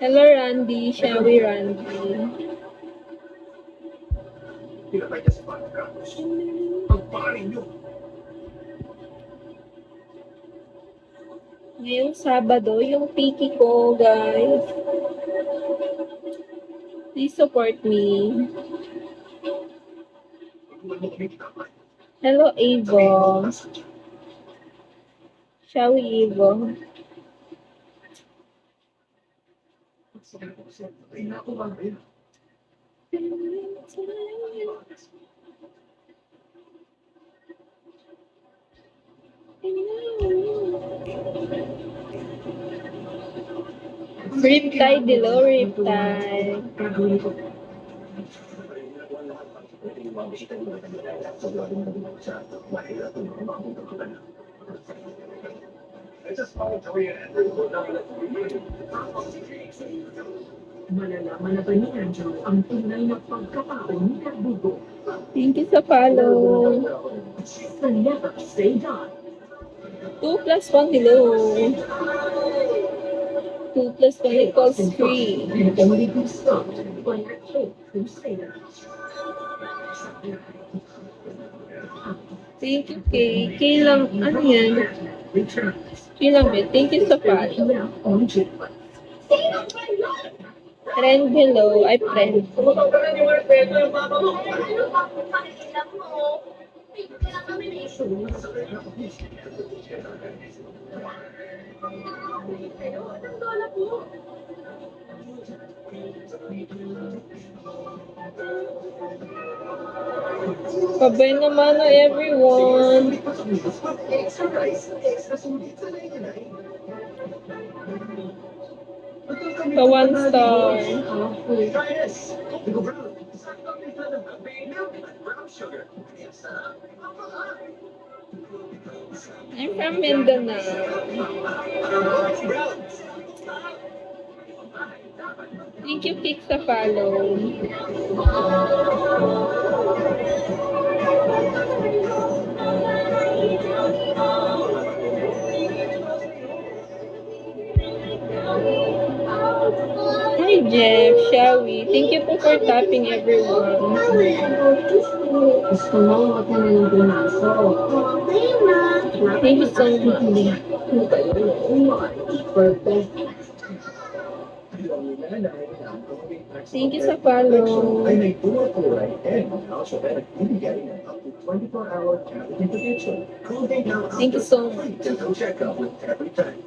Hello, Randy. Shall we, Randy? Ngayong Sabado, yung piki ko, guys. Please support me. Hello, Avo. Shall we, Avo? Riptide, hello, Riptide. Malalaman na ba ni Angelo ang tunay na pagkatao ni Cardugo? Thank you sa follow. So never say die. 2 plus 1, hello. 2 plus 1 equals 3. And only be stopped by your Cape Crusader. Thank you, Kay. Kay lang, ano yan? Returns. Kay lang, eh. Thank you sa follow. Now on Jupiter. Friend, hello. Ay, friend. Babay naman na everyone. Pa 1 star. I'm from Mindanao. Thank you, Kik, sa follow. Hi, Jeff. Shall we? Thank you po for tapping, everyone. Gusto mo, wag mo na yung binaso. Thank you so much. Perfect. Thank you sa follow. Ay may tuloy and also better ibigay ng up to 24-hour cavity protection. Thank you so much. Dental checkup with every time.